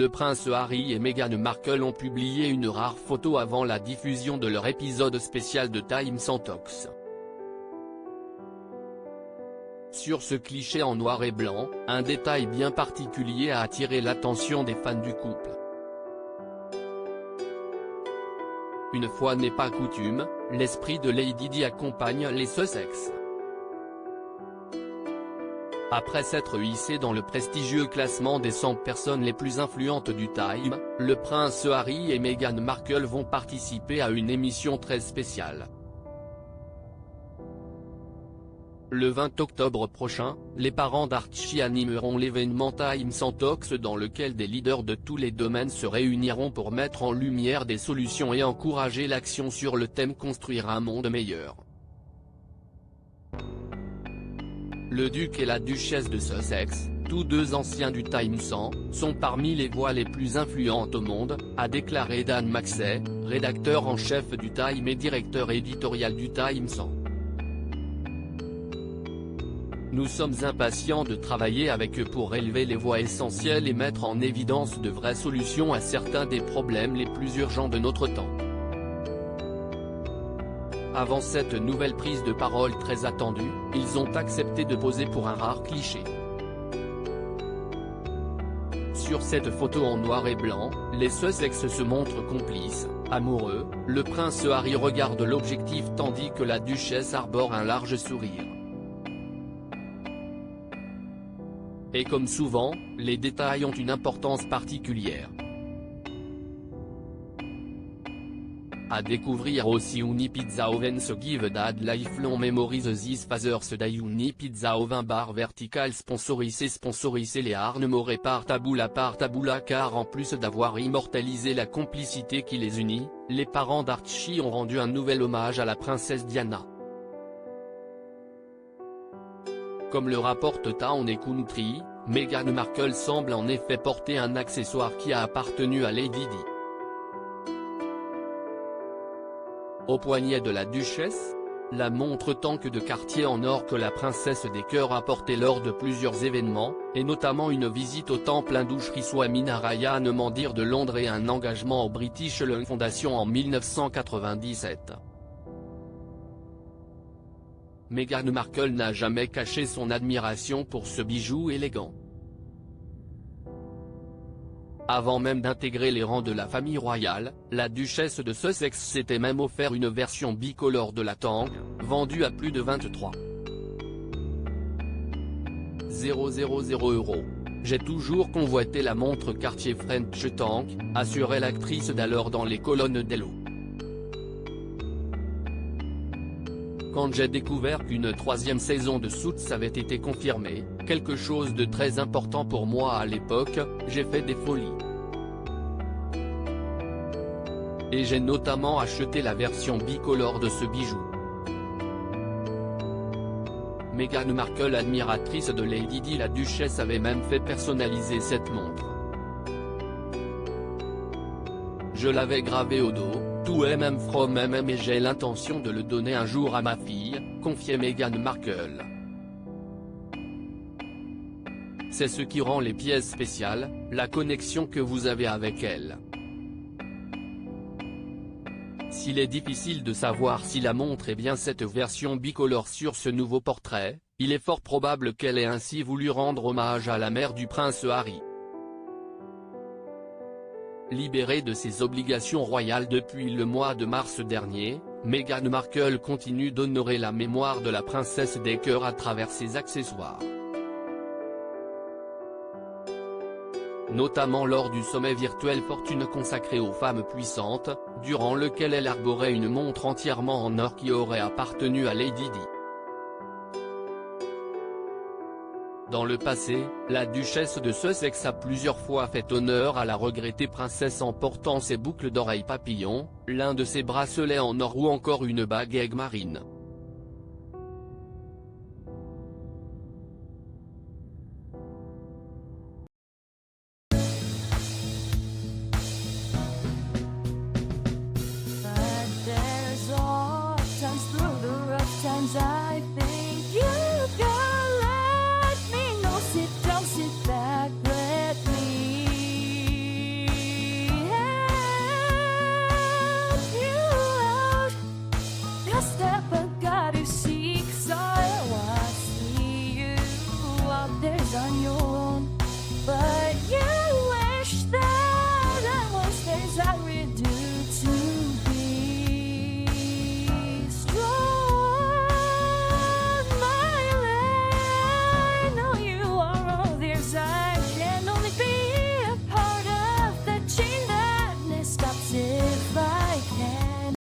le prince Harry et Meghan Markle ont publié une rare photo avant la diffusion de leur épisode spécial de Time sans Tox. Sur ce cliché en noir et blanc, un détail bien particulier a attiré l'attention des fans du couple. Une fois n'est pas coutume, l'esprit de Lady Di accompagne les Sussex. Après s'être hissé dans le prestigieux classement des 100 personnes les plus influentes du Time, le prince Harry et Meghan Markle vont participer à une émission très spéciale. Le 20 octobre prochain, les parents d'Archie animeront l'événement Time sans Tox dans lequel des leaders de tous les domaines se réuniront pour mettre en lumière des solutions et encourager l'action sur le thème Construire un monde meilleur. Le duc et la duchesse de Sussex, tous deux anciens du Time 100, sont parmi les voix les plus influentes au monde, a déclaré Dan Maxey, rédacteur en chef du Time et directeur éditorial du Time 100. Nous sommes impatients de travailler avec eux pour élever les voix essentielles et mettre en évidence de vraies solutions à certains des problèmes les plus urgents de notre temps. Avant cette nouvelle prise de parole très attendue, ils ont accepté de poser pour un rare cliché. Sur cette photo en noir et blanc, les Sussex se montrent complices, amoureux, le prince Harry regarde l'objectif tandis que la duchesse arbore un large sourire. Et comme souvent, les détails ont une importance particulière. À découvrir aussi Uni Pizza Oven So Give Dad Lifelong Memories This Father's Day Uni Pizza Oven Bar Vertical sponsorisé les Arnemore par Taboula car en plus d'avoir immortalisé la complicité qui les unit, les parents d'Archie ont rendu un nouvel hommage à la princesse Diana. Comme le rapporte Town & Country, Meghan Markle semble en effet porter un accessoire qui a appartenu à Lady Di. Au poignet de la duchesse, la montre tank de Cartier en or que la princesse des cœurs a portée lors de plusieurs événements, et notamment une visite au temple hindou Sri Swaminarayan Mandir de Londres et un engagement au British Lung Foundation en 1997. Meghan Markle n'a jamais caché son admiration pour ce bijou élégant. Avant même d'intégrer les rangs de la famille royale, la duchesse de Sussex s'était même offert une version bicolore de la tank, vendue à plus de 23 000 €. J'ai toujours convoité la montre Cartier French Tank, assurait l'actrice d'alors dans les colonnes d'Hello. Quand j'ai découvert qu'une troisième saison de Suits avait été confirmée, quelque chose de très important pour moi à l'époque, j'ai fait des folies. Et j'ai notamment acheté la version bicolore de ce bijou. Meghan Markle, admiratrice de Lady Di, la duchesse avait même fait personnaliser cette montre. Je l'avais gravée au dos, To MM from MM, et j'ai l'intention de le donner un jour à ma fille, confiait Meghan Markle. C'est ce qui rend les pièces spéciales, la connexion que vous avez avec elle. S'il est difficile de savoir si la montre est bien cette version bicolore sur ce nouveau portrait, il est fort probable qu'elle ait ainsi voulu rendre hommage à la mère du prince Harry. Libérée de ses obligations royales depuis le mois de mars dernier, Meghan Markle continue d'honorer la mémoire de la princesse des cœurs à travers ses accessoires. Notamment lors du sommet virtuel Fortune consacré aux femmes puissantes, durant lequel elle arborait une montre entièrement en or qui aurait appartenu à Lady Di. Dans le passé, la duchesse de Sussex a plusieurs fois fait honneur à la regrettée princesse en portant ses boucles d'oreilles papillons, l'un de ses bracelets en or ou encore une bague aigle marine. But there's all times through the rough times I feel